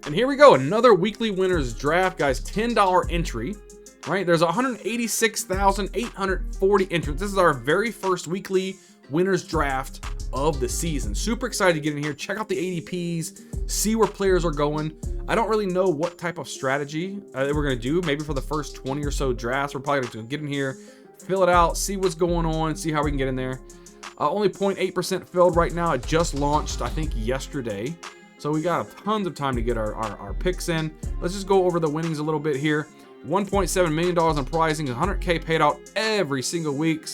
And here we go, another weekly winners draft, guys. $10 entry, right? There's 186,840 entrants. This is our very first weekly winners draft of the season. Super excited to get in here, check out the ADPs, see where players are going. I don't really know what type of strategy that we're going to do. Maybe for the first 20 or so drafts, we're probably going to get in here, fill it out, see what's going on, see how we can get in there. Only 0.8% filled right now. It just launched, I think, yesterday. So we got tons of time to get our picks in. Let's just go over the winnings a little bit here. $1.7 million in prizing, 100K paid out every single week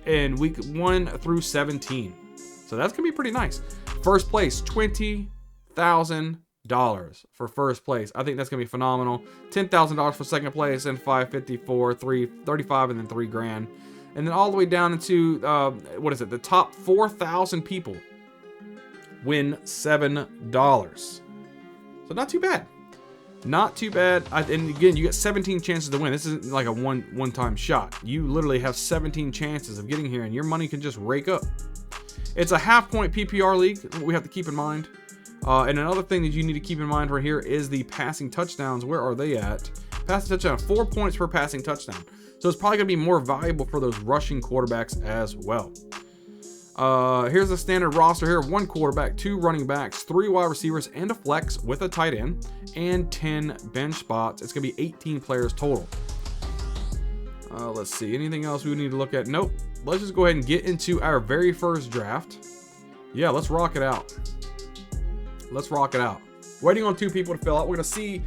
in week 1 through 17. So that's going to be pretty nice. First place, $20,000 for first place. I think that's going to be phenomenal. $10,000 for second place, and $550 for $35, and then $3 grand. And then all the way down into, the top 4,000 people win $7. So not too bad. Not too bad. And again, you get 17 chances to win. This isn't like a one-time shot. You literally have 17 chances of getting here, and your money can just rake up. It's a half-point PPR league, we have to keep in mind. And another thing that you need to keep in mind right here is the passing touchdowns. Where are they at? Passing touchdown, 4 points per passing touchdown. So it's probably going to be more valuable for those rushing quarterbacks as well. Here's the standard roster here. 1 quarterback, 2 running backs, 3 wide receivers, and a flex with a tight end, and 10 bench spots. It's going to be 18 players total. Let's see. Anything else we need to look at? Nope. Let's just go ahead and get into our very first draft. Yeah, let's rock it out. Let's rock it out. Waiting on 2 people to fill out. We're going to see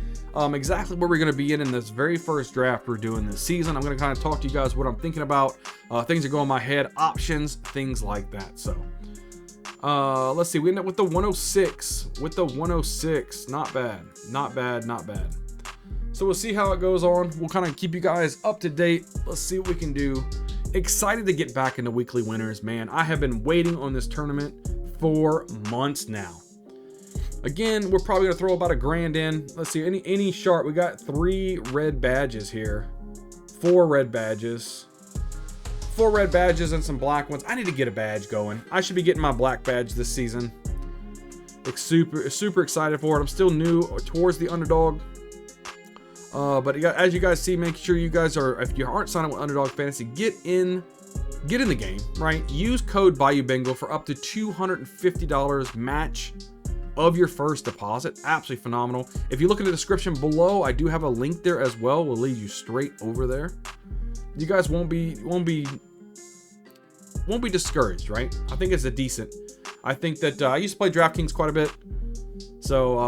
exactly where we're going to be in this very first draft we're doing this season. I'm going to kind of talk to you guys what I'm thinking about, things that go in my head, options, things like that. So let's see. We end up with the 106. Not bad. Not bad. Not bad. So we'll see how it goes on. We'll kind of keep you guys up to date. Let's see what we can do. Excited to get back into weekly winners, man. I have been waiting on this tournament for months now. Again, we're probably going to throw about $1 grand in. Let's see, any sharp. We got 3 red badges here. 4 red badges. 4 red badges and some black ones. I need to get a badge going. I should be getting my black badge this season. Super excited for it. I'm still new towards the Underdog. But as you guys see, make sure you guys are, if you aren't signed up with Underdog Fantasy, get in the game, right? Use code BayouBingo for up to $250 match of your first deposit. Absolutely phenomenal. If you look in the description below, I do have a link there as well. We'll lead you straight over there. You guys won't be discouraged, right? I think it's a decent. I think that I used to play DraftKings quite a bit, so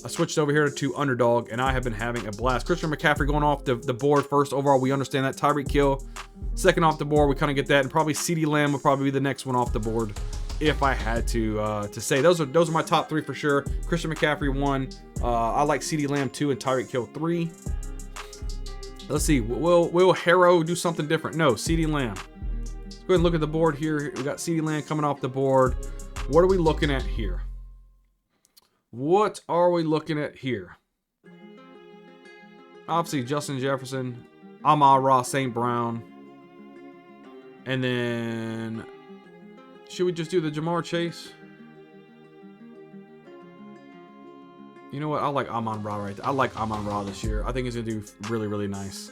I switched over here to Underdog, and I have been having a blast. Christian McCaffrey going off the board first overall. We understand that. Tyreek Hill second off the board. We kind of get that, and probably CeeDee Lamb will probably be the next one off the board. If I had to say, those are my top 3 for sure. Christian McCaffrey 1. I like CeeDee Lamb 2 and Tyreek Hill 3. Let's see. Will Harrow do something different? No, CeeDee Lamb. Let's go ahead and look at the board here. We got CeeDee Lamb coming off the board. What are we looking at here? What are we looking at here? Obviously, Justin Jefferson, Amon-Ra St. Brown, and then should we just do the Jamar Chase? You know what? I like Amon-Ra right there. I like Amon-Ra this year. I think he's going to do really, really nice.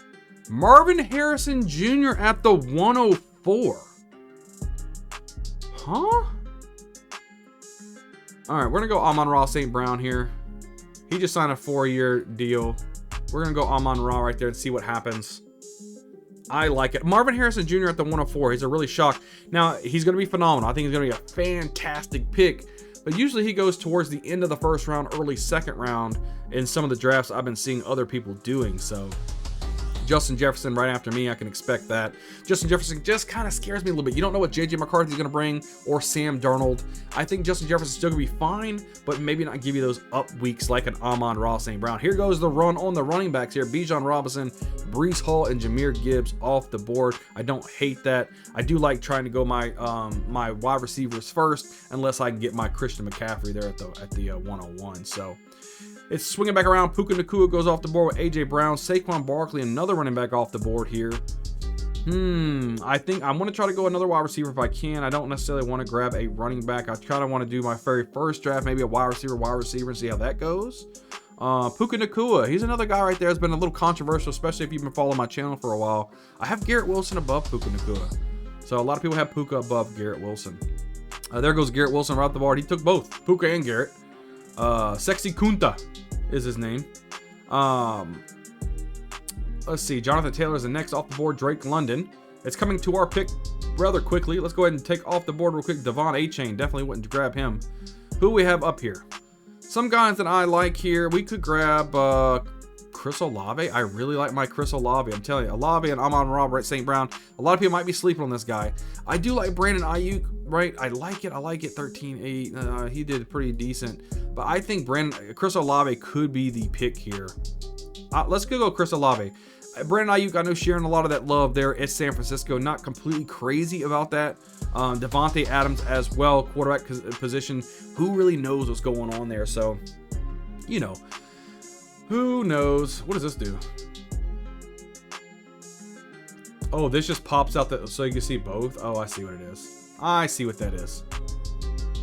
Marvin Harrison Jr. at the 104. Huh? All right, we're going to go Amon-Ra St. Brown here. He just signed a 4-year deal. We're going to go Amon-Ra right there and see what happens. I like it. Marvin Harrison Jr. at the 104. He's a really shock. Now, he's going to be phenomenal. I think he's going to be a fantastic pick. But usually he goes towards the end of the first round, early second round in some of the drafts I've been seeing other people doing. So Justin Jefferson right after me, I can expect that. Justin Jefferson just kind of scares me a little bit. You don't know what J.J. McCarthy's going to bring or Sam Darnold. I think Justin Jefferson's still going to be fine, but maybe not give you those up weeks like an Amon-Ra St. Brown. Here goes the run on the running backs here. Bijan Robinson, Breece Hall, and Jahmyr Gibbs off the board. I don't hate that. I do like trying to go my my wide receivers first, unless I can get my Christian McCaffrey there at the 101. So it's swinging back around. Puka Nacua goes off the board with A.J. Brown. Saquon Barkley, another running back off the board here. I think I'm going to try to go another wide receiver if I can. I don't necessarily want to grab a running back. I kind of want to do my very first draft, maybe a wide receiver, and see how that goes. Puka Nacua, he's another guy right there. It's been a little controversial, especially if you've been following my channel for a while. I have Garrett Wilson above Puka Nacua. So a lot of people have Puka above Garrett Wilson. There goes Garrett Wilson right off the board. He took both, Puka and Garrett. Sexy Kunta is his name. Let's see. Jonathan Taylor is the next off the board. Drake London. It's coming to our pick rather quickly. Let's go ahead and take off the board real quick. Devon A-Chain. Definitely wouldn't grab him. Who we have up here? Some guys that I like here. We could grab Chris Olave. I really like my Chris Olave. I'm telling you. Olave and Amon-Ra at St. Brown. A lot of people might be sleeping on this guy. I do like Brandon Ayuk, right? I like it. 13-8. He did pretty decent. But I think Chris Olave could be the pick here. Let's go Chris Olave. Brandon Ayuk, I know sharing a lot of that love there at San Francisco. Not completely crazy about that. Devontae Adams as well, quarterback position. Who really knows what's going on there? So, you know, who knows? What does this do? Oh, this just pops out so you can see both. Oh, I see what it is. I see what that is.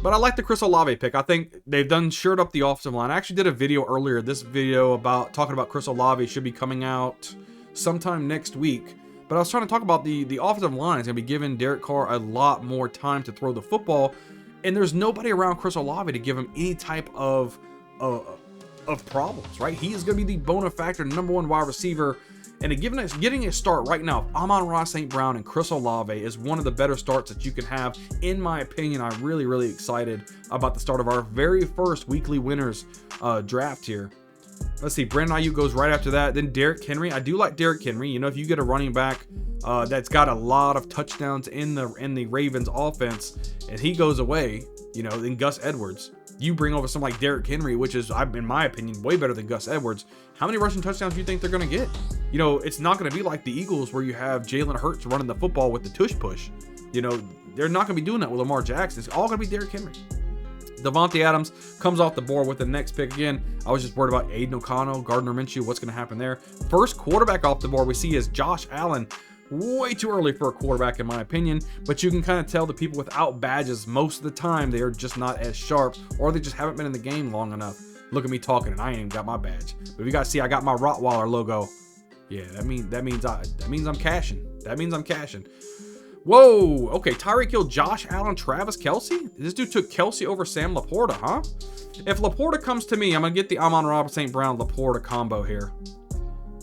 But I like the Chris Olave pick. I think they've shored up the offensive line. I actually did a video earlier. This video about talking about Chris Olave should be coming out sometime next week. But I was trying to talk about the offensive line is going to be giving Derek Carr a lot more time to throw the football. And there's nobody around Chris Olave to give him any type of problems, right? He is going to be the bona fide #1 wide receiver. And getting a start right now, Amon-Ra St. Brown and Chris Olave is one of the better starts that you can have. In my opinion, I'm really, really excited about the start of our very first weekly winners draft here. Let's see, Brandon Ayuk goes right after that. Then Derrick Henry. I do like Derrick Henry. You know, if you get a running back that's got a lot of touchdowns in the Ravens offense, and he goes away, you know, then Gus Edwards. You bring over someone like Derrick Henry, which is, in my opinion, way better than Gus Edwards. How many rushing touchdowns do you think they're going to get? You know, it's not going to be like the Eagles where you have Jalen Hurts running the football with the tush push. You know, they're not going to be doing that with Lamar Jackson. It's all going to be Derrick Henry. Devontae Adams comes off the board with the next pick again. I was just worried about Aiden O'Connell, Gardner Minshew. What's going to happen there? First quarterback off the board we see is Josh Allen. Way too early for a quarterback in my opinion, but you can kind of tell the people without badges most of the time they are just not as sharp, or they just haven't been in the game long enough. Look at me talking and I ain't even got my badge. But you guys see I got my Rottweiler logo. Yeah, that means I'm cashing. That means I'm cashing. Whoa, okay, Tyreek Hill, Josh Allen, Travis Kelce? This dude took Kelce over Sam Laporta, huh? If Laporta comes to me, I'm going to get the Amon-Ra St. Brown Laporta combo here.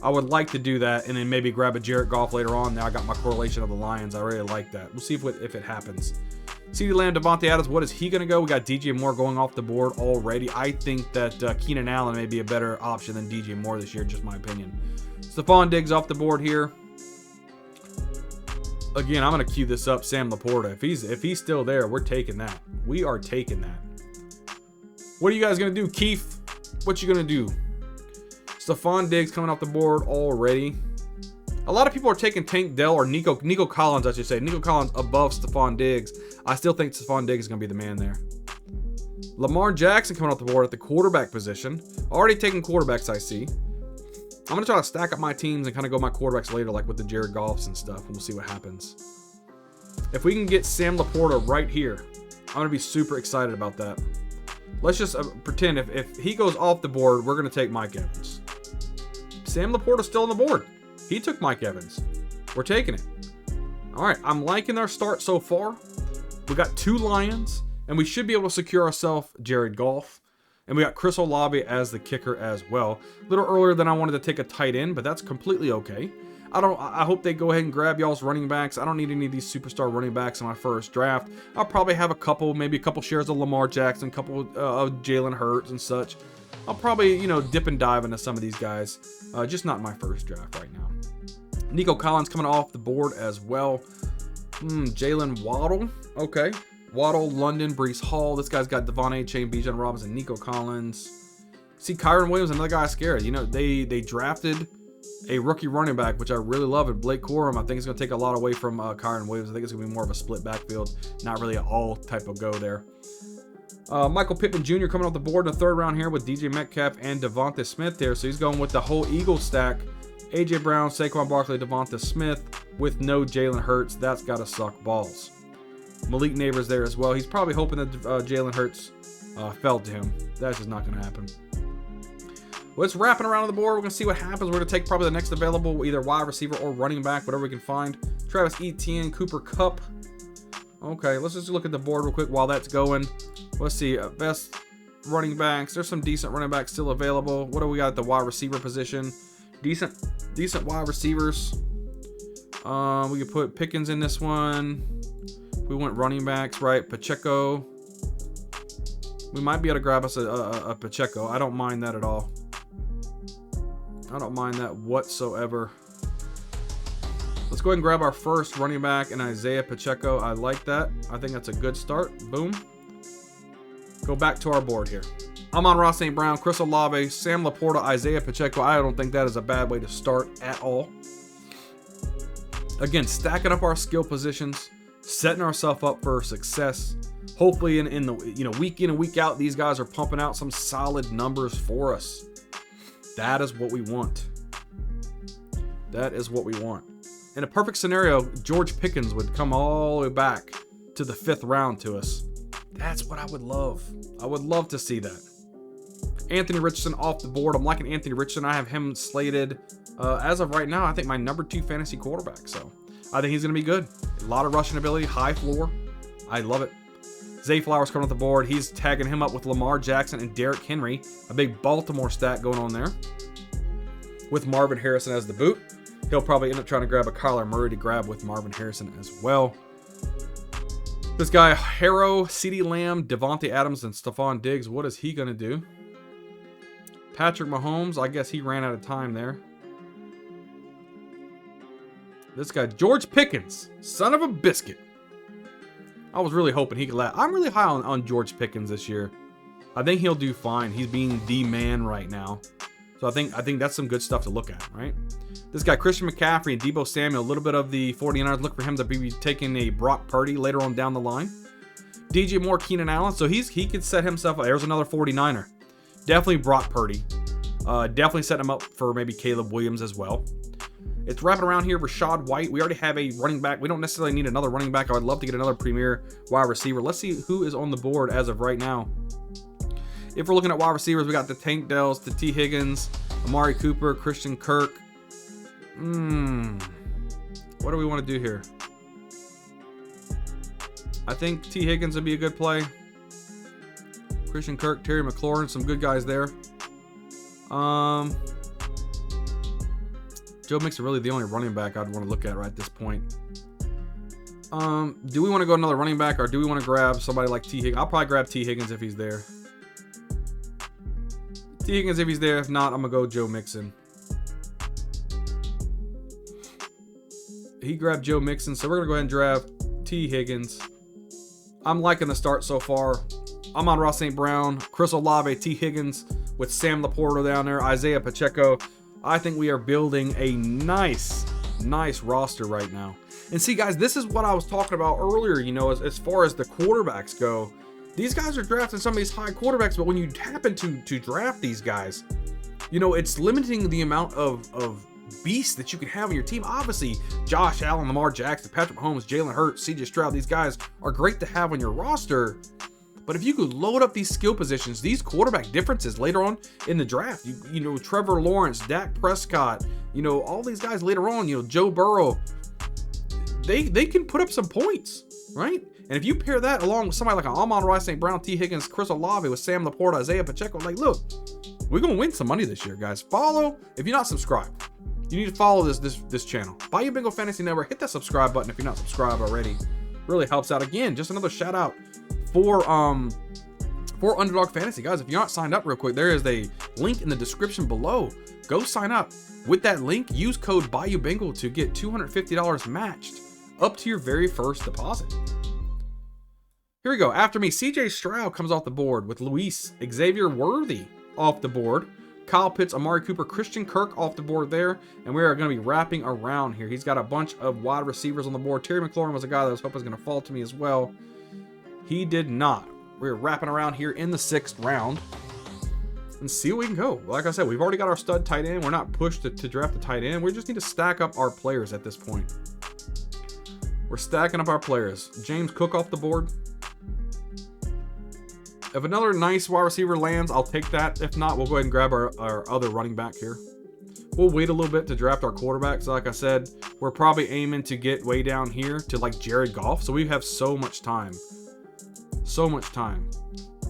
I would like to do that and then maybe grab a Jared Goff later on. Now I got my correlation of the Lions. I really like that. We'll see if it happens. CeeDee Lamb, Devontae Adams, what is he going to go? We got DJ Moore going off the board already. I think that Keenan Allen may be a better option than DJ Moore this year, just my opinion. Stephon Diggs off the board here. Again, I'm going to cue this up, Sam Laporta. If he's still there, we're taking that. We are taking that. What are you guys going to do, Keith? What you going to do? Stephon Diggs coming off the board already. A lot of people are taking Tank Dell or Nico Collins, I should say. Nico Collins above Stephon Diggs. I still think Stephon Diggs is going to be the man there. Lamar Jackson coming off the board at the quarterback position. Already taking quarterbacks, I see. I'm going to try to stack up my teams and kind of go my quarterbacks later, like with the Jared Goffs and stuff, and we'll see what happens. If we can get Sam Laporta right here, I'm going to be super excited about that. Let's just pretend if he goes off the board, we're going to take Mike Evans. Sam Laporta's still on the board. He took Mike Evans. We're taking it. All right, I'm liking our start so far. We got 2 Lions, and we should be able to secure ourselves Jared Goff. And we got Chris Olave as the kicker as well. A little earlier than I wanted to take a tight end, but that's completely okay. I hope they go ahead and grab y'all's running backs. I don't need any of these superstar running backs in my first draft. I'll probably have maybe a couple shares of Lamar Jackson, a couple of Jalen Hurts and such. I'll probably, you know, dip and dive into some of these guys. Just not my first draft right now. Nico Collins coming off the board as well. Jalen Waddle. Okay. Waddle, London, Breece Hall. This guy's got Devon A-Chain, Bijan Robinson, Nico Collins. See, Kyron Williams, another guy scared. You know, they drafted a rookie running back, which I really love, and Blake Corum. I think it's going to take a lot away from Kyron Williams. I think it's going to be more of a split backfield, not really an all type of go there. Michael Pittman Jr. coming off the board in the 3rd round here with DJ Metcalf and Devonta Smith there. So he's going with the whole Eagles stack. A.J. Brown, Saquon Barkley, Devonta Smith. with no Jalen Hurts. That's got to suck balls. Malik Neighbors there as well. He's probably hoping that Jalen Hurts fell to him. That's just not going to happen. Well, it's wrapping around on the board. We're going to see what happens. We're going to take probably the next available, either wide receiver or running back, whatever we can find. Travis Etienne, Cooper Kupp. Okay, let's just look at the board real quick while that's going. Let's see. Best running backs. There's some decent running backs still available. What do we got at the wide receiver position? Decent wide receivers. We could put Pickens in this one. We want running backs, right? Pacheco. We might be able to grab us a Pacheco. I don't mind that at all. I don't mind that whatsoever. Let's go ahead and grab our first running back in Isaiah Pacheco. I like that. I think that's a good start. Boom. Go back to our board here. Amon-Ra St. Brown, Chris Olave, Sam Laporta, Isaiah Pacheco. I don't think that is a bad way to start at all. Again, stacking up our skill positions, setting ourselves up for success. Hopefully in the week in and week out, these guys are pumping out some solid numbers for us. That is what we want. That is what we want. In a perfect scenario, George Pickens would come all the way back to the 5th round to us. That's what I would love. I would love to see that. Anthony Richardson off the board. I'm liking Anthony Richardson. I have him slated as of right now. I think my number 2 fantasy quarterback. So I think he's going to be good. A lot of rushing ability, high floor. I love it. Zay Flowers coming off the board. He's tagging him up with Lamar Jackson and Derrick Henry. A big Baltimore stat going on there. With Marvin Harrison as the boot. He'll probably end up trying to grab a Kyler Murray to grab with Marvin Harrison as well. This guy, Harrow, CeeDee Lamb, Devontae Adams, and Stephon Diggs. What is he going to do? Patrick Mahomes. I guess he ran out of time there. This guy, George Pickens. Son of a biscuit. I was really hoping he could last. I'm really high on George Pickens this year. I think he'll do fine. He's being the man right now. So I think that's some good stuff to look at, right? This guy, Christian McCaffrey and Deebo Samuel, a little bit of the 49ers. Look for him to be taking a Brock Purdy later on down the line. DJ Moore, Keenan Allen. So he could set himself up. There's another 49er. Definitely Brock Purdy. Definitely set him up for maybe Caleb Williams as well. It's wrapping around here. Rashad White. We already have a running back. We don't necessarily need another running back. I would love to get another premier wide receiver. Let's see who is on the board as of right now. If we're looking at wide receivers, we got the Tank Dells, the T. Higgins, Amari Cooper, Christian Kirk. What do we want to do here? I think T. Higgins would be a good play. Christian Kirk, Terry McLaurin, some good guys there. Joe Mixon really the only running back I'd want to look at right at this point. Do we want to go another running back, or do we want to grab somebody like T. Higgins? I'll probably grab T. Higgins if he's there. T. Higgins if he's there. If not, I'm going to go Joe Mixon. He grabbed Joe Mixon, so we're going to go ahead and draft T. Higgins. I'm liking the start so far. Amon-Ra St. Brown, Chris Olave, T. Higgins with Sam Laporta down there, Isaiah Pacheco. I think we are building a nice roster right now. And see, guys, this is what I was talking about earlier, as far as the quarterbacks go. These guys are drafting some of these high quarterbacks, but when you happen to draft these guys, it's limiting the amount of beasts that you can have on your team. Obviously, Josh Allen, Lamar Jackson, Patrick Mahomes, Jalen Hurts, CJ Stroud, these guys are great to have on your roster. But if you could load up these skill positions, these quarterback differences later on in the draft, Trevor Lawrence, Dak Prescott, all these guys later on, Joe Burrow, they can put up some points, right? And if you pair that along with somebody like an Amon-Ra St. Brown, T. Higgins, Chris Olave with Sam Laporta, Isaiah Pacheco, look, we're going to win some money this year, guys. Follow, if you're not subscribed, you need to follow this channel. Bayou Bengal Fantasy Network, hit that subscribe button if you're not subscribed already. Really helps out. Again, just another shout out for Underdog Fantasy, guys. If you're not signed up real quick, there is a link in the description below. Go sign up. With that link, use code BayouBengal to get $250 matched up to your very first deposit. Here we go. After me, CJ Stroud comes off the board with Luis Xavier Worthy off the board. Kyle Pitts, Amari Cooper, Christian Kirk off the board there. And we are going to be wrapping around here. He's got a bunch of wide receivers on the board. Terry McLaurin was a guy that I was hoping was going to fall to me as well. He did not. We're wrapping around here in the 6th round and see what we can go. Like I said, we've already got our stud tight end. We're not pushed to draft the tight end. We just need to stack up our players at this point. We're stacking up our players. James Cook off the board. If another nice wide receiver lands, I'll take that. If not, we'll go ahead and grab our other running back here. We'll wait a little bit to draft our quarterback. So like I said, we're probably aiming to get way down here to like Jared Goff. So we have so much time. So much time.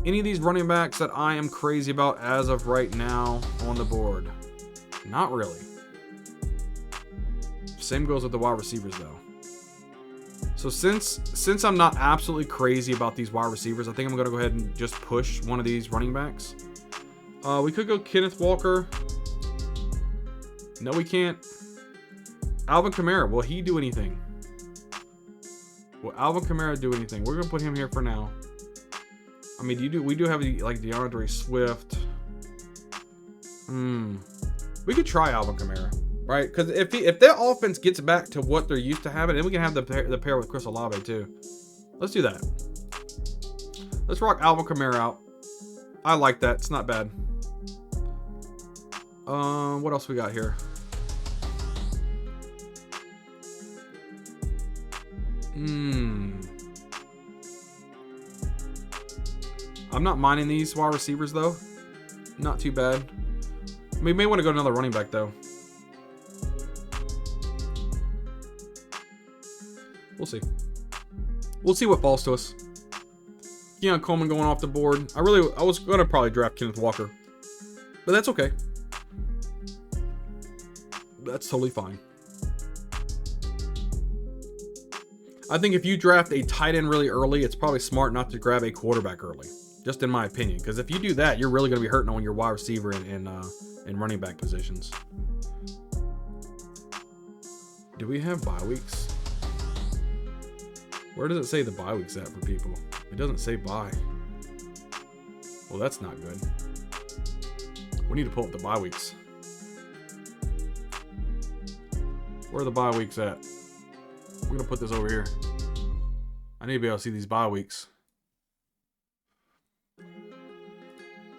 Any of these running backs that I am crazy about as of right now on the board? Not really. Same goes with the wide receivers though. So since I'm not absolutely crazy about these wide receivers, I think I'm going to go ahead and just push one of these running backs. We could go Kenneth Walker. No, we can't. Alvin Kamara, will he do anything? Will Alvin Kamara do anything? We're going to put him here for now. I mean, we do have like DeAndre Swift. We could try Alvin Kamara. Right, because if their offense gets back to what they're used to having, then we can have the pair with Chris Olave too. Let's do that. Let's rock Alvin Kamara out. I like that. It's not bad. What else we got here? I'm not minding these wide receivers though. Not too bad. We may want to go another running back though. We'll see. We'll see what falls to us. Keon Coleman going off the board. I was going to probably draft Kenneth Walker. But that's okay. That's totally fine. I think if you draft a tight end really early, it's probably smart not to grab a quarterback early. Just in my opinion. Because if you do that, you're really going to be hurting on your wide receiver and running back positions. Do we have bye weeks? Where does it say the bye week's at for people? It doesn't say bye. Well, that's not good. We need to pull up the bye weeks. Where are the bye weeks at? We're going to put this over here. I need to be able to see these bye weeks.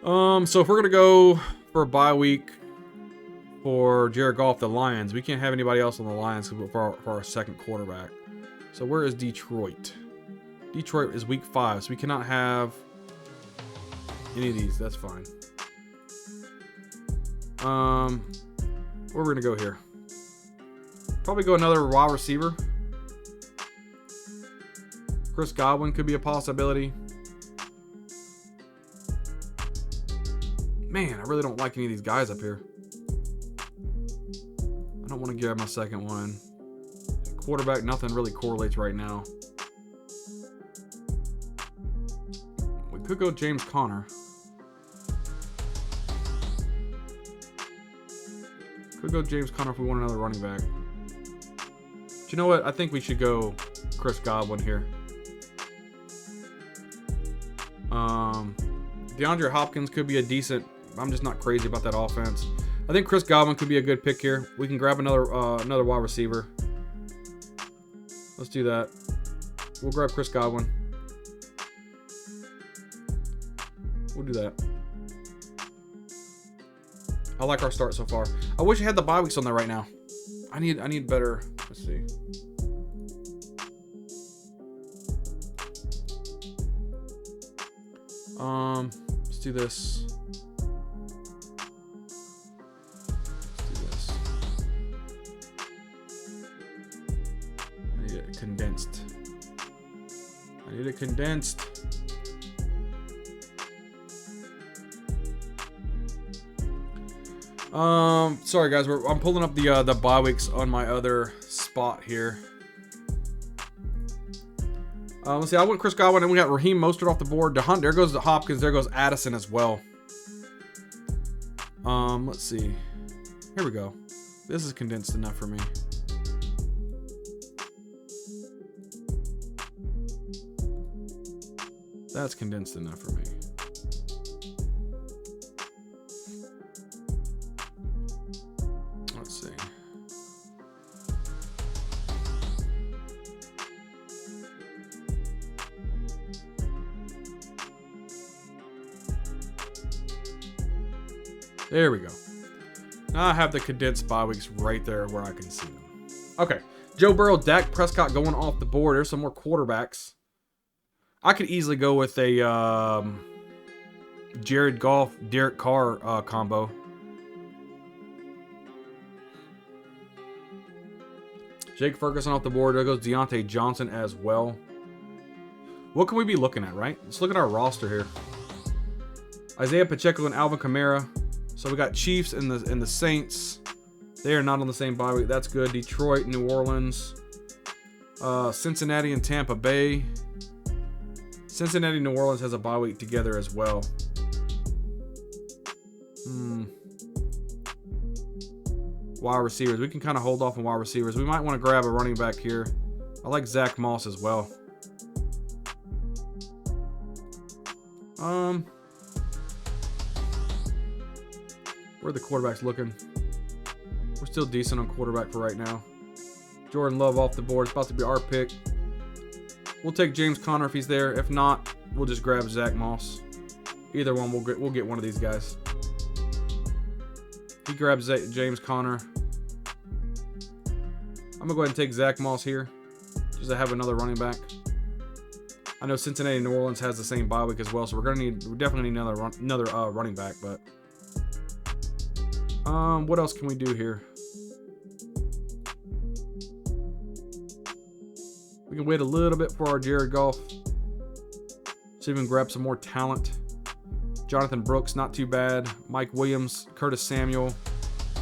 So if we're going to go for a bye week for Jared Goff, the Lions, we can't have anybody else on the Lions for our second quarterback. So where is Detroit? Detroit is week 5, so we cannot have any of these. That's fine. Where we're gonna go here? Probably go another wide receiver. Chris Godwin could be a possibility. Man, I really don't like any of these guys up here. I don't want to grab my second one. Quarterback, nothing really correlates right now. We could go James Conner. Could go James Conner if we want another running back. But you know what? I think we should go Chris Godwin here. DeAndre Hopkins could be a decent. I'm just not crazy about that offense. I think Chris Godwin could be a good pick here. We can grab another wide receiver. Let's do that. We'll grab Chris Godwin. We'll do that. I like our start so far. I wish I had the bye weeks on there right now. I need better. Let's see. Let's do this. Condensed. I need it condensed. Sorry guys, I'm pulling up the bye weeks on my other spot here. Let's see. I went Chris Godwin, and we got Raheem Mostert off the board. There goes the Hopkins. There goes Addison as well. Let's see. Here we go. This is condensed enough for me. That's condensed enough for me. Let's see. There we go. Now I have the condensed bye weeks right there where I can see them. Okay. Joe Burrow, Dak Prescott going off the board. There's some more quarterbacks. I could easily go with a Jared Goff, Derek Carr combo. Jake Ferguson off the board. There goes Deontay Johnson as well. What can we be looking at, right? Let's look at our roster here. Isaiah Pacheco and Alvin Kamara. So we got Chiefs and the Saints. They are not on the same bye week. That's good. Detroit, New Orleans, Cincinnati, and Tampa Bay. Cincinnati, New Orleans has a bye week together as well. Wide receivers. We can kind of hold off on wide receivers. We might want to grab a running back here. I like Zach Moss as well. Where are the quarterbacks looking? We're still decent on quarterback for right now. Jordan Love off the board. It's about to be our pick. We'll take James Conner if he's there. If not, we'll just grab Zach Moss. Either one, we'll get one of these guys. He grabs James Conner. I'm gonna go ahead and take Zach Moss here, just to have another running back. I know Cincinnati and New Orleans has the same bye week as well, so we definitely need another running back. But what else can we do here? We can wait a little bit for our Jared Goff. See if we can grab some more talent. Jonathan Brooks, not too bad. Mike Williams, Curtis Samuel.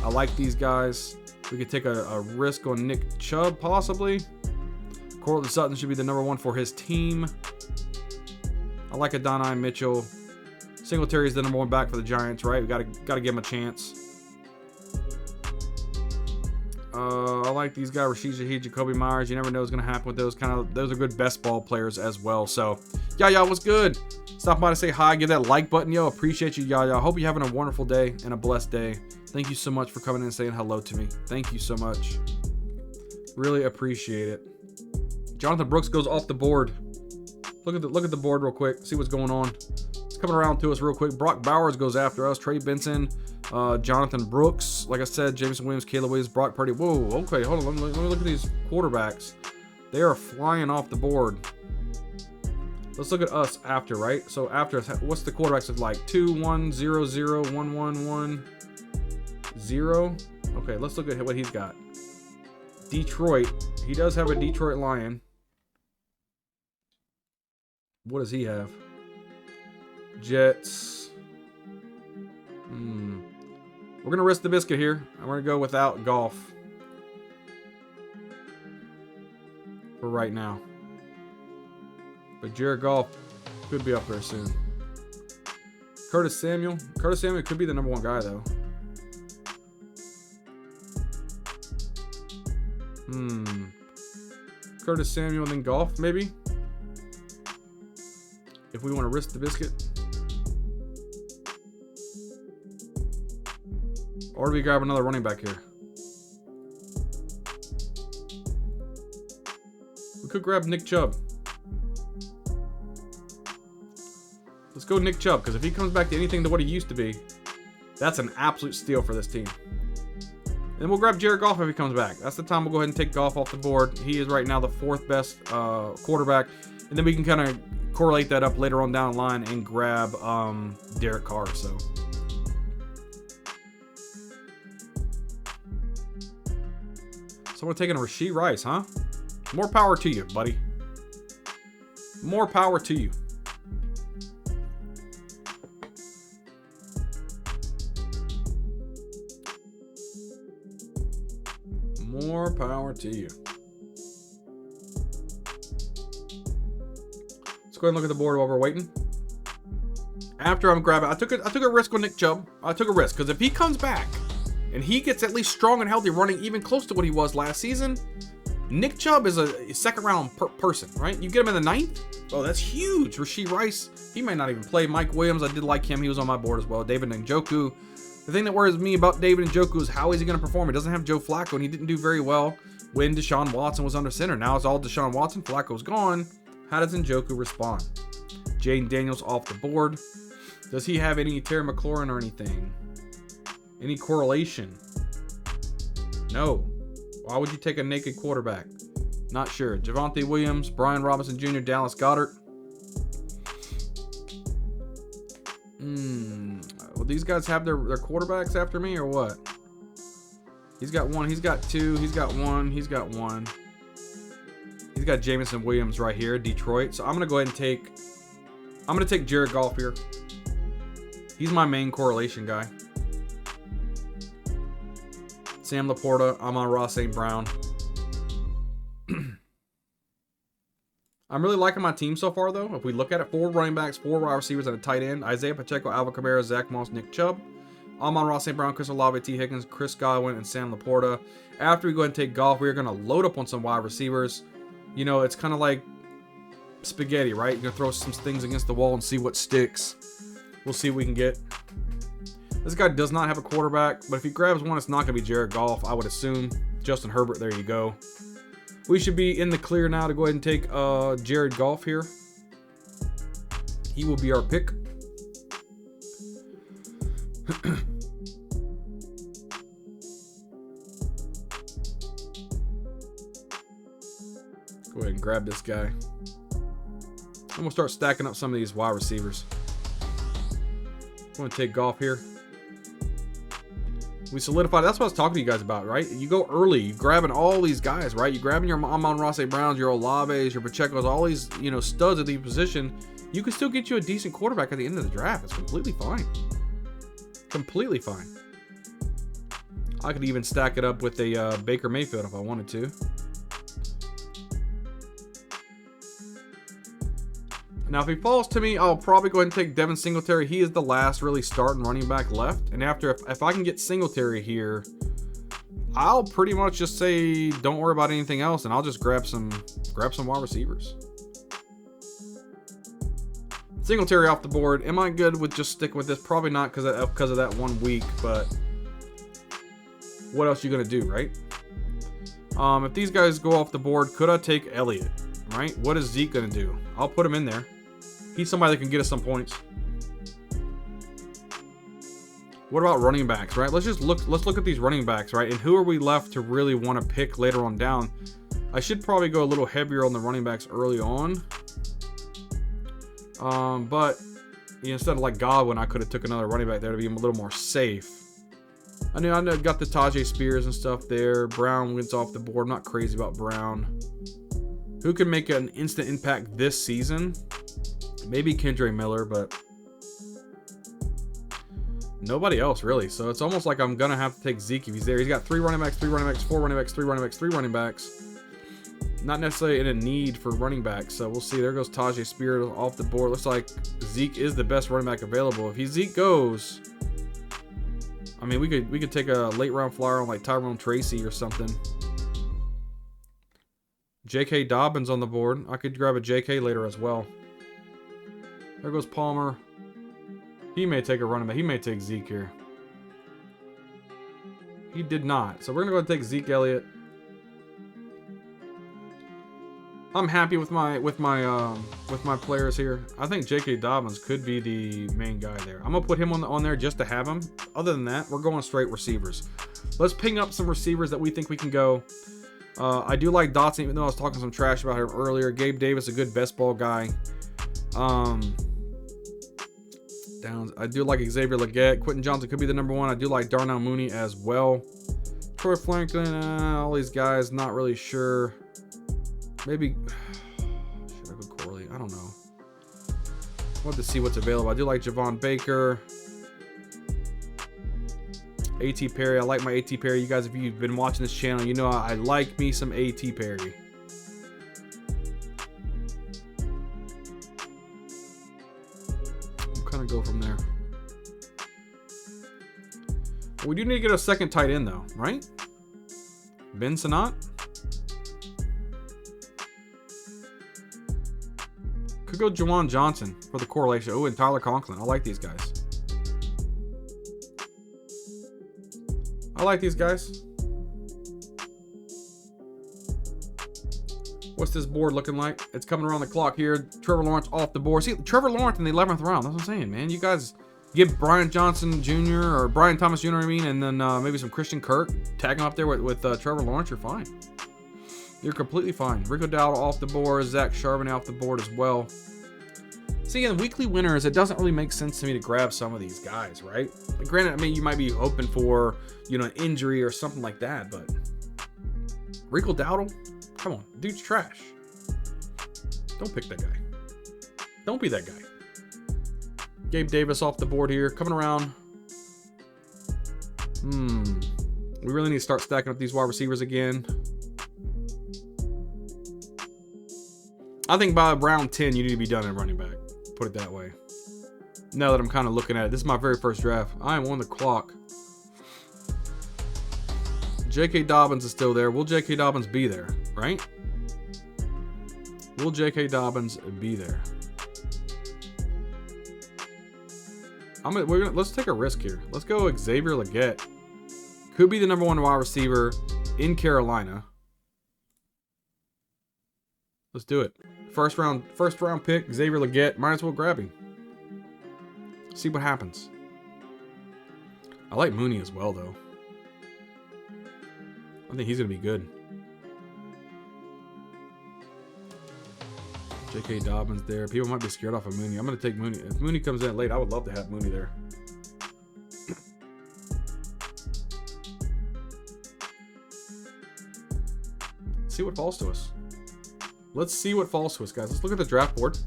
I like these guys. We could take a risk on Nick Chubb, possibly. Cortland Sutton should be the number one for his team. I like Adonai Mitchell. Singletary is the number one back for the Giants, right? We gotta give him a chance. I like these guys, Rashid Shaheed, Jacoby Myers. You never know what's gonna happen with those those are good best ball players as well. So, y'all, what's good? Stop by to say hi, give that like button, yo. Appreciate you, y'all. Hope you're having a wonderful day and a blessed day. Thank you so much for coming in and saying hello to me. Thank you so much. Really appreciate it. Jonathan Brooks goes off the board. Look at the board real quick. See what's going on. It's coming around to us real quick. Brock Bowers goes after us. Trey Benson, Jonathan Brooks. Like I said, Jameson Williams, Caleb Williams, Brock Purdy. Whoa, okay, hold on. Let me look at these quarterbacks. They are flying off the board. Let's look at us after, right? So after, what's the quarterbacks look like? 2, 1, 0, 0, 1, 1, 1, 0. Okay, let's look at what he's got. Detroit. He does have a Detroit Lion. What does he have? Jets. We're going to risk the biscuit here. I'm going to go without Goff for right now. But Jared Goff could be up there soon. Curtis Samuel. Curtis Samuel could be the number one guy, though. Curtis Samuel and then Goff, maybe? If we want to risk the biscuit. Or do we grab another running back here? We could grab Nick Chubb. Let's go Nick Chubb, because if he comes back to anything to what he used to be, that's an absolute steal for this team. And we'll grab Jared Goff if he comes back. That's the time we'll go ahead and take Goff off the board. He is right now the 4th best quarterback. And then we can kind of correlate that up later on down the line and grab Derek Carr. So someone taking a Rashee Rice, huh? More power to you, buddy. More power to you. More power to you. Let's go ahead and look at the board while we're waiting. After I'm grabbing, I took a risk on Nick Chubb. I took a risk because if he comes back and he gets at least strong and healthy, running even close to what he was last season, Nick Chubb is a second round person, right? You get him in the 9th. Oh, that's huge. Rashee Rice, he might not even play. Mike Williams, I did like him. He was on my board as well. David Njoku. The thing that worries me about David Njoku is how is he going to perform? He doesn't have Joe Flacco, and he didn't do very well when Deshaun Watson was under center. Now it's all Deshaun Watson. Flacco's gone. How does Njoku respond? Jaden Daniels off the board. Does he have any Terry McLaurin or anything? Any correlation? No. Why would you take a naked quarterback? Not sure. Javonte Williams, Brian Robinson Jr., Dallas Goedert. Will these guys have their quarterbacks after me or what? He's got one. He's got two. He's got one. He's got one. He's got Jameson Williams right here, Detroit. So I'm gonna go ahead and take. I'm gonna take Jared Goff here. He's my main correlation guy. Sam Laporta. I'm on Ross St. Brown. I'm really liking my team so far, though. If we look at it, 4 running backs, 4 wide receivers, and a tight end. Isaiah Pacheco, Alvin Kamara, Zach Moss, Nick Chubb. Amon Ross St. Brown, Chris Olave, T. Higgins, Chris Godwin, and Sam Laporta. After we go ahead and take Goff, we're going to load up on some wide receivers. You know, it's kind of like spaghetti, right? You're going to throw some things against the wall and see what sticks. We'll see what we can get. This guy does not have a quarterback, but if he grabs one, it's not going to be Jared Goff, I would assume. Justin Herbert, there you go. We should be in the clear now to go ahead and take Jared Goff here. He will be our pick. Go ahead and grab this guy. I'm going to start stacking up some of these wide receivers. I'm going to take Goff here. We solidified. That's what I was talking to you guys about, right? You go early. You're grabbing all these guys, right? You're grabbing your Amon Ross St. Browns, your Olaves, your Pachecos, all these, you know, studs at the position. You can still get you a decent quarterback at the end of the draft. It's completely fine. Completely fine. I could even stack it up with a Baker Mayfield if I wanted to. Now, if he falls to me, I'll probably go ahead and take Devin Singletary. He is the last really starting running back left. And after, if I can get Singletary here, I'll pretty much just say don't worry about anything else, and I'll just grab some wide receivers. Singletary off the board. Am I good with just sticking with this? Probably not because of that 1 week, but what else you gonna do, right? If these guys go off the board, could I take Elliott? Right? What is Zeke gonna do? I'll put him in there. He's somebody that can get us some points. What about running backs, right? Let's look at these running backs, right? And who are we left to really want to pick later on down? I should probably go a little heavier on the running backs early on. But you know, instead of like Godwin, I could have took another running back there to be a little more safe. I know got the Tajay Spears and stuff there. Brown gets off the board. I'm not crazy about Brown. Who can make an instant impact this season? Maybe Kendre Miller, but nobody else really. So it's almost like I'm gonna have to take Zeke if he's there. He's got 3 running backs, 3 running backs, 4 running backs, 3 running backs, 3 running backs. Not necessarily in a need for running backs. So we'll see. There goes Tajay Spears off the board. Looks like Zeke is the best running back available. If Zeke goes, I mean, we could take a late round flyer on like Tyrone Tracy or something. J.K. Dobbins on the board. I could grab a J.K. later as well. There goes Palmer. He may take a running back. He may take Zeke here. He did not. So we're gonna go take Zeke Elliott. I'm happy with my players here. I think J.K. Dobbins could be the main guy there. I'm gonna put him on there just to have him. Other than that, we're going straight receivers. Let's ping up some receivers that we think we can go. I do like Dotson, even though I was talking some trash about him earlier. Gabe Davis, a good best ball guy. Downs. I do like Xavier Legette. Quentin Johnson could be the number 1. I do like Darnell Mooney as well. Troy Franklin, all these guys, not really sure. Maybe should I go Corley? I don't know. We'll have to see what's available. I do like Javon Baker. A.T. Perry. I like my A.T. Perry. You guys, if you've been watching this channel, you know I like me some A.T. Perry. We'll kind of go from there. We do need to get a second tight end, though, right? Ben Sinnott? Could go Juwan Johnson for the correlation. Oh, and Tyler Conklin. I like these guys. I like these guys. What's this board looking like? It's coming around the clock here. Trevor Lawrence off the board. See, Trevor Lawrence in the 11th round. That's what I'm saying, man. You guys, Get Brian Johnson Jr. or Brian Thomas Jr. I mean, and then maybe some Christian Kirk. Tag him up there with Trevor Lawrence. You're fine. You're completely fine. Rico Dowdle off the board. Zach Charbonnet off the board as well. See, in weekly winners, it doesn't really make sense to me to grab some of these guys, right? Like, granted, I mean, you might be open for, you know, an injury or something like that, but Rico Dowdle, come on, dude's trash. Don't pick that guy. Don't be that guy. Gabe Davis off the board here, coming around. We really need to start stacking up these wide receivers again. I think by round 10, you need to be done at running back. Put it that way. Now that I'm kind of looking at it, this is my very first draft. I am on the clock. J.K. Dobbins is still there. Will J.K. Dobbins be there? Right? Will J.K. Dobbins be there? Let's take a risk here. Let's go Xavier Legette. Could be the number 1 wide receiver in Carolina. Let's do it. First round pick, Xavier Legette. Might as well grab him. See what happens. I like Mooney as well, though. I think he's going to be good. J.K. Dobbins there. People might be scared off of Mooney. I'm going to take Mooney. If Mooney comes in late, I would love to have Mooney there. See what falls to us. Let's see what falls to us, guys. Let's look at the draft board.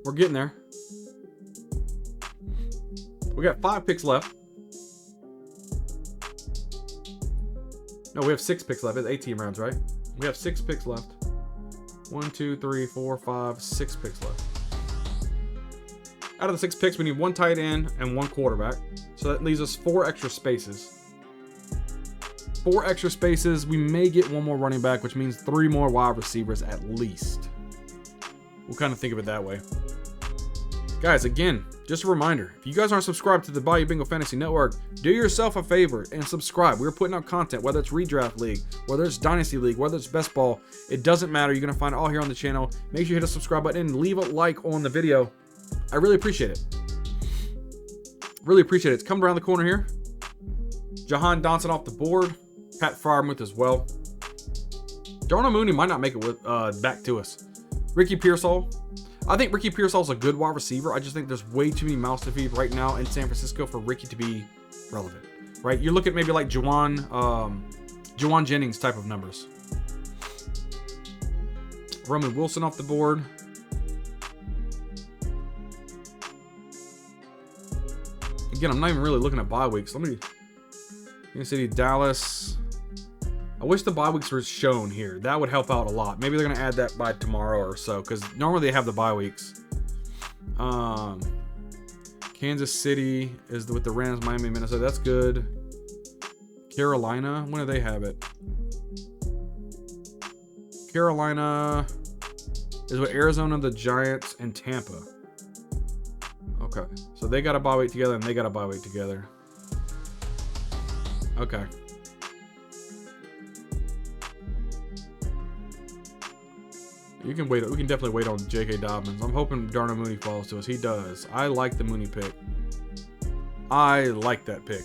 We're getting there. We got 5 picks left. No, we have 6 picks left. It's 18 rounds, right? We have 6 picks left. 1, 2, 3, 4, 5, 6 picks left. Out of the 6 picks, we need 1 tight end and 1 quarterback. So that leaves us 4 extra spaces. 4 extra spaces. We may get 1 more running back, which means 3 more wide receivers at least. We'll kind of think of it that way. Guys, again, just a reminder, if you guys aren't subscribed to the Bayou Bingo Fantasy Network, do yourself a favor and subscribe. We're putting out content, whether it's Redraft League, whether it's Dynasty League, whether it's Best Ball. It doesn't matter. You're going to find it all here on the channel. Make sure you hit the subscribe button and leave a like on the video. I really appreciate it. Really appreciate it. It's coming around the corner here. Jahan Dotson off the board. Pat Freiermuth as well. Darnell Mooney might not make it with back to us. Ricky Pearsall. I think Ricky Pearsall's a good wide receiver. I just think there's way too many mouths to feed right now in San Francisco for Ricky to be relevant. Right? You look at maybe like Juwan Jennings type of numbers. Roman Wilson off the board. Again, I'm not even really looking at bye weeks. Let me Kansas City, Dallas. I wish the bye weeks were shown here. That would help out a lot. Maybe they're going to add that by tomorrow or so, because normally they have the bye weeks. Kansas City is with the Rams, Miami, Minnesota. That's good. Carolina, when do they have it? Carolina is with Arizona, the Giants, and Tampa. Okay, so they got a bye week together, and they got a bye week together. Okay. You can wait. We can definitely wait on J.K. Dobbins. I'm hoping Darnell Mooney falls to us. He does. I like the Mooney pick. I like that pick.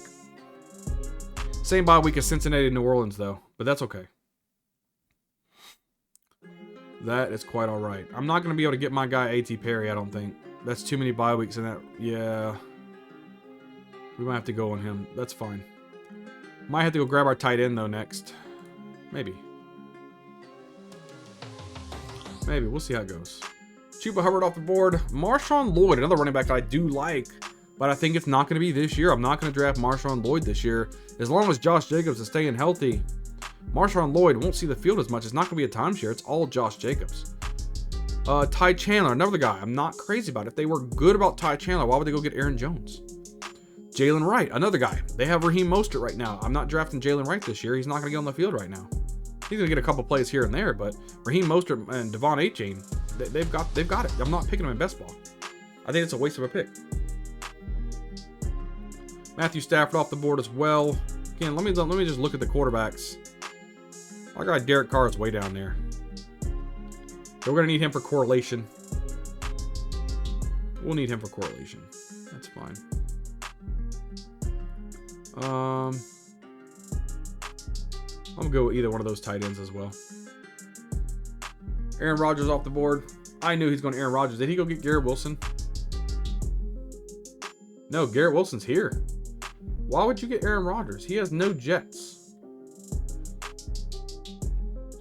Same bye week as Cincinnati and New Orleans, though. But that's okay. That is quite all right. I'm not going to be able to get my guy A.T. Perry, I don't think. That's too many bye weeks in that. Yeah. We might have to go on him. That's fine. Might have to go grab our tight end, though, next. Maybe. Maybe. We'll see how it goes. Chuba Hubbard off the board. Marshawn Lloyd, another running back I do like, but I think it's not going to be this year. I'm not going to draft Marshawn Lloyd this year. As long as Josh Jacobs is staying healthy, Marshawn Lloyd won't see the field as much. It's not going to be a timeshare. It's all Josh Jacobs. Ty Chandler, another guy I'm not crazy about. If they were good about Ty Chandler, why would they go get Aaron Jones? Jalen Wright, another guy. They have Raheem Mostert right now. I'm not drafting Jalen Wright this year. He's not going to get on the field right now. He's going to get a couple plays here and there, but Raheem Mostert and Devon Achane, they've got it. I'm not picking them in best ball. I think it's a waste of a pick. Matthew Stafford off the board as well. Again, let me just look at the quarterbacks. Our guy Derek Carr is way down there. So we're going to need him for correlation. We'll need him for correlation. That's fine. I'm gonna go with either one of those tight ends as well. Aaron Rodgers off the board. I knew he's going to Aaron Rodgers. Did he go get Garrett Wilson? No, Garrett Wilson's here. Why would you get Aaron Rodgers? He has no Jets.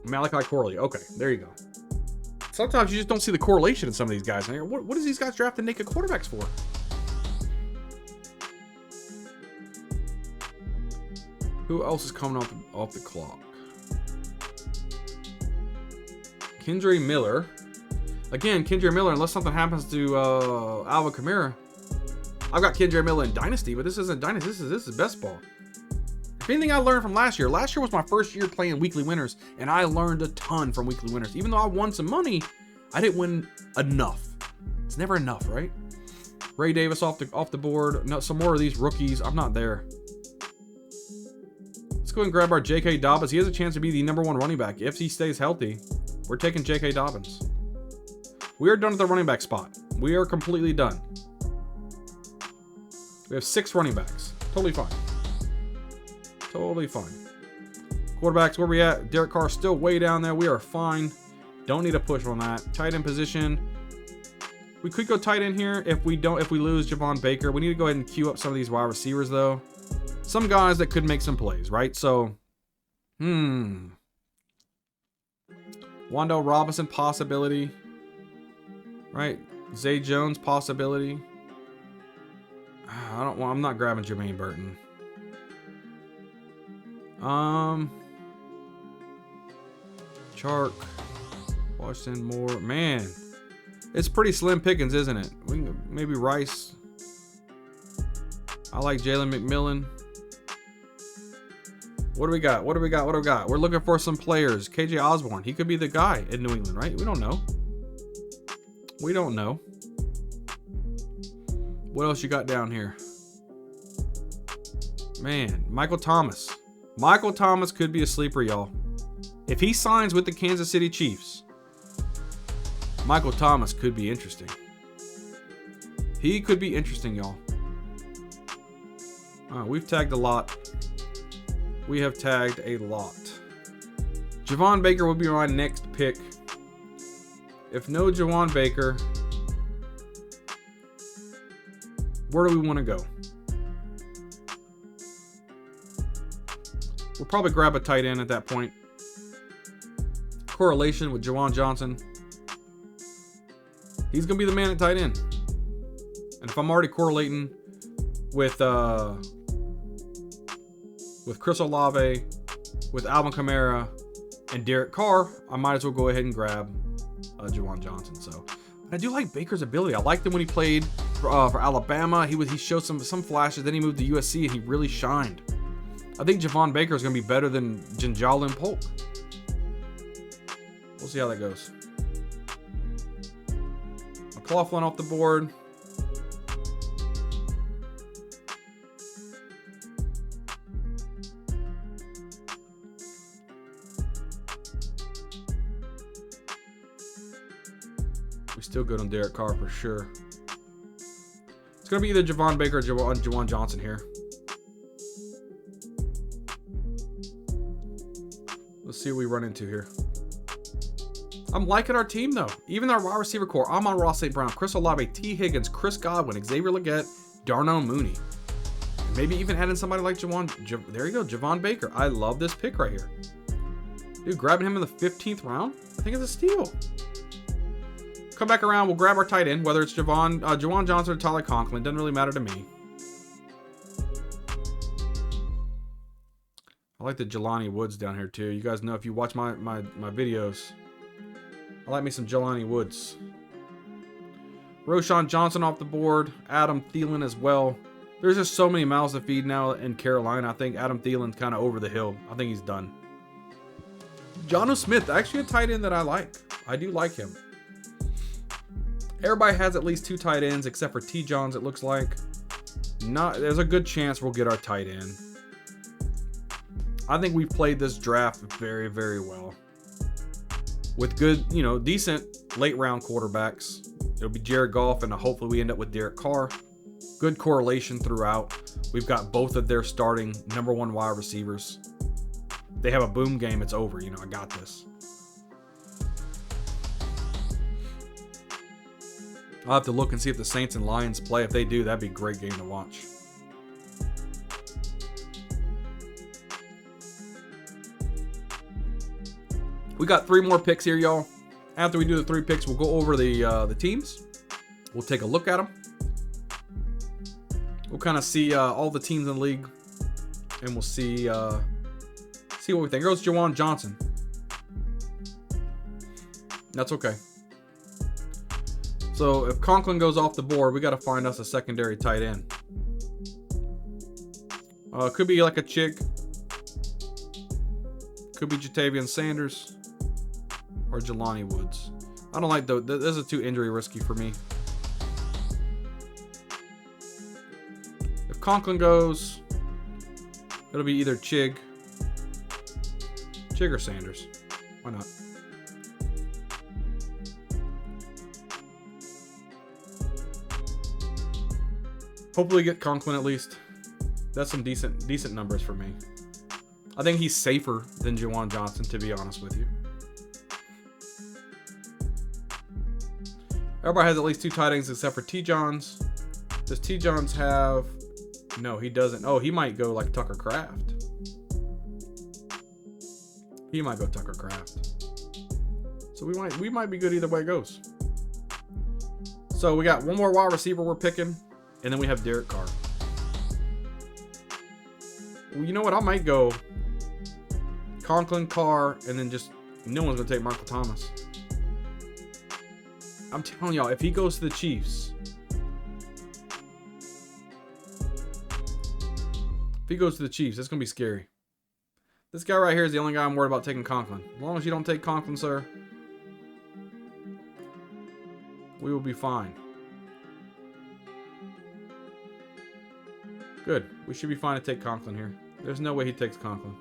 Malachi Corley. Okay, there you go. Sometimes you just don't see the correlation in some of these guys. What is these guys drafting naked quarterbacks for? Who else is coming off the clock? Kendre Miller. Again, Kendre Miller, unless something happens to Alvin Kamara. I've got Kendre Miller in Dynasty, but this isn't Dynasty. This is best ball. If anything I learned from last year was my first year playing weekly winners, and I learned a ton from weekly winners. Even though I won some money, I didn't win enough. It's never enough, right? Ray Davis off the board. No, some more of these rookies. I'm not there. Let's go ahead and grab our J.K. Dobbins. He has a chance to be the #1 running back if he stays healthy. We're taking J.K. Dobbins. We are done at the running back spot. We are completely done. We have 6 running backs. Totally fine. Totally fine. Quarterbacks, where we at? Derek Carr still way down there. We are fine. Don't need a push on that. Tight end position. We could go tight end here if we lose Javon Baker. We need to go ahead and queue up some of these wide receivers though. Some guys that could make some plays, right? So, Wandale Robinson possibility. Right? Zay Jones possibility. I'm not grabbing Jermaine Burton. Chark, Washington Moore. Man, it's pretty slim pickings, isn't it? We can, maybe Rice. I like Jalen McMillan. What do we got? We're looking for some players. KJ Osborne. He could be the guy in New England, right? We don't know. What else you got down here? Man, Michael Thomas. Michael Thomas could be a sleeper, y'all. If he signs with the Kansas City Chiefs, Michael Thomas could be interesting. He could be interesting, y'all. We've tagged a lot. We have tagged a lot. Javon Baker will be my next pick. If no Javon Baker, where do we want to go? We'll probably grab a tight end at that point. Correlation with Juwan Johnson. He's going to be the man at tight end. And if I'm already correlating with Chris Olave, with Alvin Kamara, and Derek Carr, I might as well go ahead and grab Juwan Johnson. So I do like Baker's ability. I liked him when he played for Alabama. He showed some flashes. Then he moved to USC and he really shined. I think Javon Baker is going to be better than Jinjalin Polk. We'll see how that goes. McLaughlin off the board. We still good on Derek Carr for sure. It's going to be either Javon Baker or Juwan Johnson here. Let's see what we run into here. I'm liking our team though. Even our wide receiver core. Amon-Ra St. Brown, Chris Olave, T. Higgins, Chris Godwin, Xavier Legette, Darnell Mooney. And maybe even adding somebody like there you go, Javon Baker. I love this pick right here. Dude, grabbing him in the 15th round, I think it's a steal. Come back around, we'll grab our tight end, whether it's Juwan Johnson or Tyler Conklin. Doesn't really matter to me. I like the Jelani Woods down here too. You guys know if you watch my videos, I like me some Jelani Woods. Roschon Johnson off the board. Adam Thielen as well. There's just so many mouths to feed now in Carolina. I think Adam Thielen's kind of over the hill. I think he's done. Jonnu Smith, actually a tight end that I like. I do like him. Everybody has at least 2 tight ends except for T. Johns, it looks like. There's a good chance we'll get our tight end. I think we've played this draft very, very well. With good, decent late round quarterbacks. It'll be Jared Goff, and hopefully we end up with Derek Carr. Good correlation throughout. We've got both of their starting #1 wide receivers. They have a boom game, it's over. You know, I got this. I'll have to look and see if the Saints and Lions play. If they do, that'd be a great game to watch. We got 3 more picks here, y'all. After we do the 3 picks, we'll go over the teams. We'll take a look at them. We'll kind of see all the teams in the league, and we'll see what we think. Here goes Juwan Johnson. That's okay. So if Conklin goes off the board, we got to find us a secondary tight end. Could be like a Chig. Could be Jatavian Sanders or Jelani Woods. I don't like those. Those are too injury risky for me. If Conklin goes, it'll be either Chig or Sanders. Why not? Hopefully get Conklin at least. That's some decent numbers for me. I think he's safer than Juwan Johnson, to be honest with you. Everybody has at least 2 tight ends except for T. Johns. Does T. Johns have... No, he doesn't. Oh, he might go like Tucker Kraft. He might go Tucker Kraft. So we might be good either way it goes. So we got 1 more wide receiver we're picking. And then we have Derek Carr. Well, you know what? I might go Conklin, Carr, and then just no one's going to take Michael Thomas. I'm telling y'all, if he goes to the Chiefs, it's going to be scary. This guy right here is the only guy I'm worried about taking Conklin. As long as you don't take Conklin, sir, we will be fine. Good. We should be fine to take Conklin here. There's no way he takes Conklin.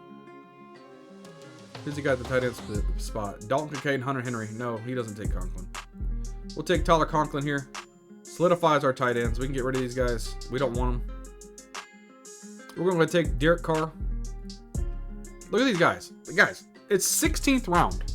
Who's he got the tight end spot? Dalton Kincaid and Hunter Henry. No, he doesn't take Conklin. We'll take Tyler Conklin here. Solidifies our tight ends. We can get rid of these guys. We don't want them. We're going to take Derek Carr. Look at these guys. Guys, it's 16th round.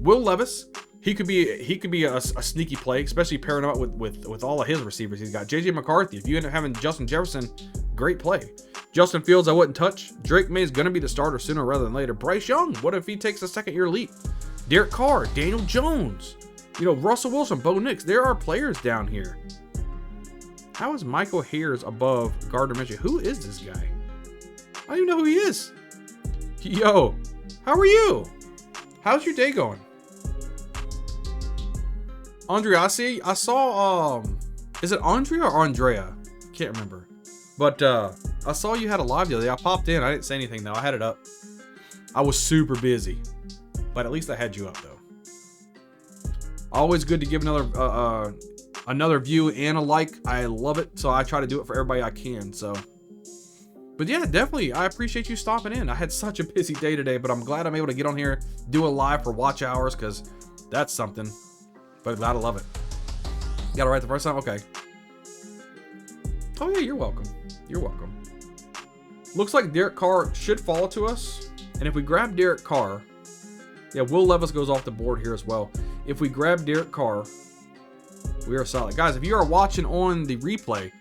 Will Levis. He could be a sneaky play, especially pairing him up with all of his receivers he's got. JJ McCarthy. If you end up having Justin Jefferson, great play. Justin Fields, I wouldn't touch. Drake May is going to be the starter sooner rather than later. Bryce Young, what if he takes a second-year leap? Derek Carr, Daniel Jones, Russell Wilson, Bo Nix. There are players down here. How is Michael Hayes above Gardner Minshew? Who is this guy? I don't even know who he is. Yo, how are you? How's your day going? Andrea, I saw, is it Andrea or Andrea? Can't remember. But, I saw you had a live the other day. I popped in. I didn't say anything, though. I had it up. I was super busy. But at least I had you up, though. Always good to give another view and a like. I love it. So I try to do it for everybody I can, so. But yeah, definitely. I appreciate you stopping in. I had such a busy day today, but I'm glad I'm able to get on here, do a live for watch hours, because that's something. But glad I love it. Got it right the first time? Okay. Oh, yeah, you're welcome. You're welcome. Looks like Derek Carr should fall to us. And if we grab Derek Carr, yeah, Will Levis goes off the board here as well. If we grab Derek Carr, we are solid. Guys, if you are watching on the replay,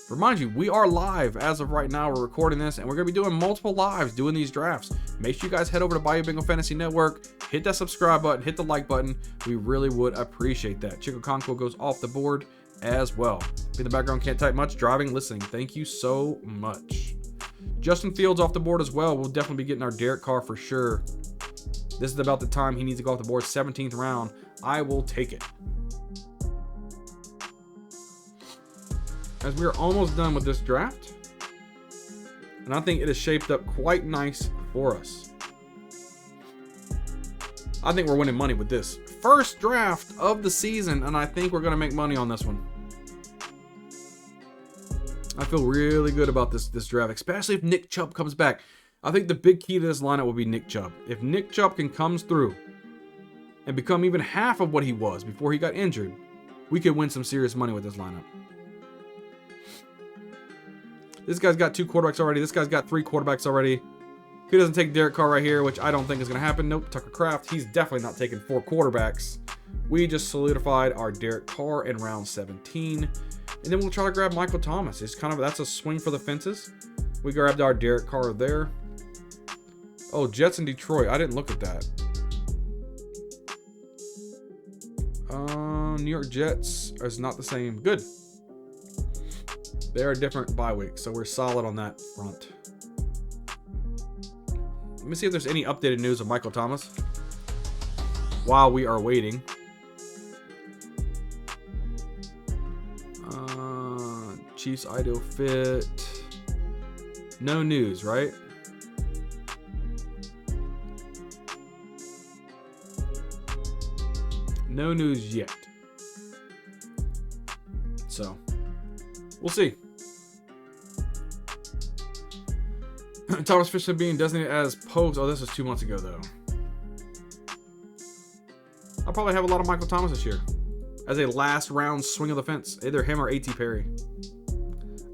remind you, we are live as of right now. We're recording this, and we're going to be doing multiple lives doing these drafts. Make sure you guys head over to Bayou Bengal Fantasy Network, hit that subscribe button, hit the like button. We really would appreciate that. Chico Conquo goes off the board as well. In the background, can't type much. Driving, listening. Thank you so much. Justin Fields off the board as well. We'll definitely be getting our Derek Carr for sure. This is about the time he needs to go off the board. 17th round. I will take it. As we are almost done with this draft, and I think it is shaped up quite nice for us. I think we're winning money with this. First draft of the season, and I think we're going to make money on this one. I feel really good about this draft, especially if Nick Chubb comes back. I think the big key to this lineup will be Nick Chubb. If Nick Chubb comes through and become even half of what he was before he got injured, we could win some serious money with this lineup. This guy's got 2 quarterbacks already. This guy's got 3 quarterbacks already. He doesn't take Derek Carr right here, which I don't think is going to happen. Nope, Tucker Kraft. He's definitely not taking 4 quarterbacks. We just solidified our Derek Carr in round 17. And then we'll try to grab Michael Thomas. It's kind of, that's a swing for the fences. We grabbed our Derek Carr there. Oh, Jets in Detroit. I didn't look at that. New York Jets is not the same. Good. They are different bye weeks, so we're solid on that front. Let me see if there's any updated news of Michael Thomas while we are waiting. Chiefs ideal fit. No news, right? No news yet. So, we'll see. Thomas Fisher being designated as post. Oh, this was 2 months ago, though. I'll probably have a lot of Michael Thomas this year as a last round swing of the fence. Either him or A.T. Perry.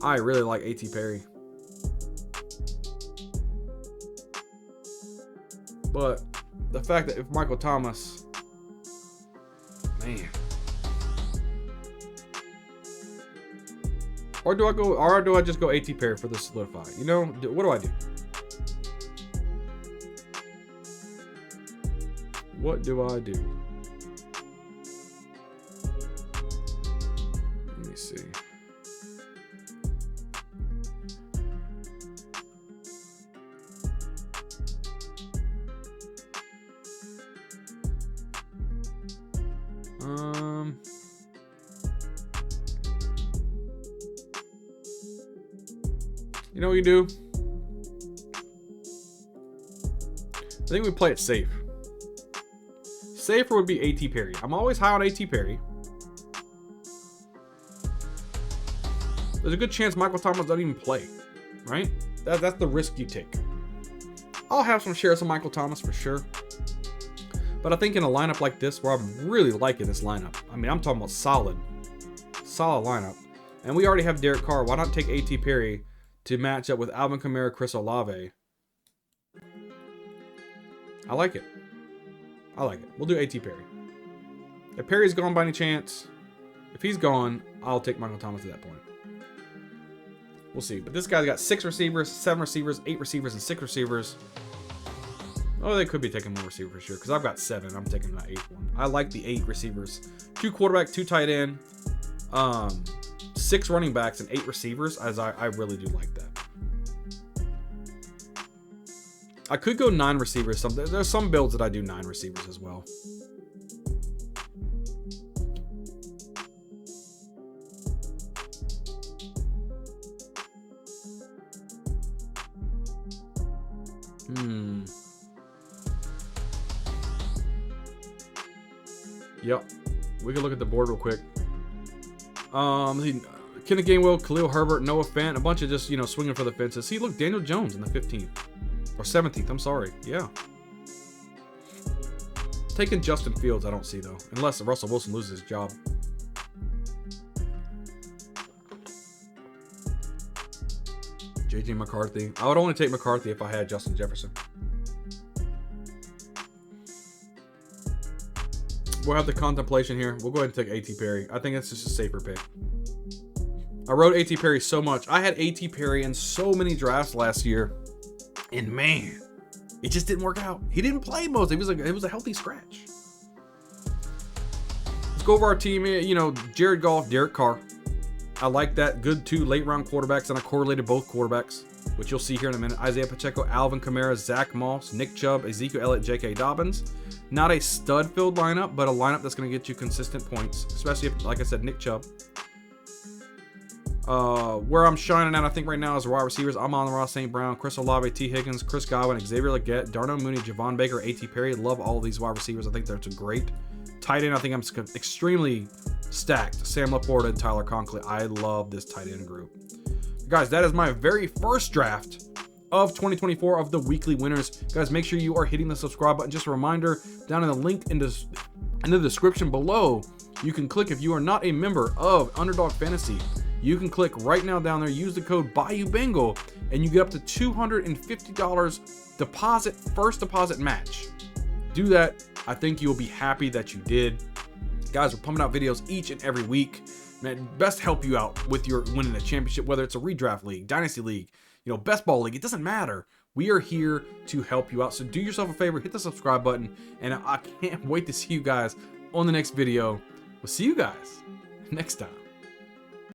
I really like A.T. Perry. But the fact that if Michael Thomas, man. Or do I just go A.T. Perry for the solidify? You know, what do I do? What do I do? Let me see. You know what you do? I think we play it safe. Safer would be A.T. Perry. I'm always high on A.T. Perry. There's a good chance Michael Thomas doesn't even play, right? That's the risk you take. I'll have some shares of Michael Thomas for sure. But I think in a lineup like this, where I'm really liking this lineup, I mean, I'm talking about solid lineup. And we already have Derek Carr. Why not take A.T. Perry to match up with Alvin Kamara, Chris Olave? I like it. I like it. We'll do A.T. Perry. If Perry's gone by any chance, if he's gone, I'll take Michael Thomas at that point. We'll see. But this guy's got 6 receivers, 7 receivers, 8 receivers, and 6 receivers. Oh, they could be taking more receivers for sure, because I've got 7. I'm taking that 8th one. I like the 8 receivers. 2 quarterback, 2 tight end, 6 running backs, and 8 receivers. As I really do like that. I could go 9 receivers. There's some builds that I do 9 receivers as well. Yep. We can look at the board real quick. Kenneth Gainwell, Khalil Herbert, Noah Fant, a bunch of just, swinging for the fences. See, look, Daniel Jones in the 15th. Or 17th, I'm sorry. Yeah. Taking Justin Fields, I don't see, though. Unless Russell Wilson loses his job. J.J. McCarthy. I would only take McCarthy if I had Justin Jefferson. We'll have the contemplation here. We'll go ahead and take A.T. Perry. I think it's just a safer pick. I wrote A.T. Perry so much. I had A.T. Perry in so many drafts last year. And man, it just didn't work out. He didn't play most. It was a healthy scratch. Let's go over our team. Jared Goff, Derek Carr. I like that. Good 2 late round quarterbacks, and I correlated both quarterbacks, which you'll see here in a minute. Isaiah Pacheco, Alvin Kamara, Zach Moss, Nick Chubb, Ezekiel Elliott, J.K. Dobbins. Not a stud-filled lineup, but a lineup that's going to get you consistent points, especially if, like I said, Nick Chubb. Where I'm shining at, I think, right now is wide receivers. I'm on Ross St. Brown, Chris Olave, T. Higgins, Chris Godwin, Xavier Legette, Darnell Mooney, Javon Baker, A.T. Perry. Love all of these wide receivers. I think they're great. Tight end, I think I'm extremely stacked. Sam Laporta and Tyler Conklin. I love this tight end group. Guys, that is my very first draft of 2024 of the weekly winners. Guys, make sure you are hitting the subscribe button. Just a reminder, down in the link in the description below, you can click if you are not a member of Underdog Fantasy. you can click right now down there, use the code BayouBingo, and you get up to $250 deposit, first deposit match. Do that. I think you'll be happy that you did. Guys, we're pumping out videos each and every week. Man, best help you out with your winning a championship, whether it's a redraft league, dynasty league, you know, best ball league, it doesn't matter. We are here to help you out. So do yourself a favor, hit the subscribe button, and I can't wait to see you guys on the next video. We'll see you guys next time.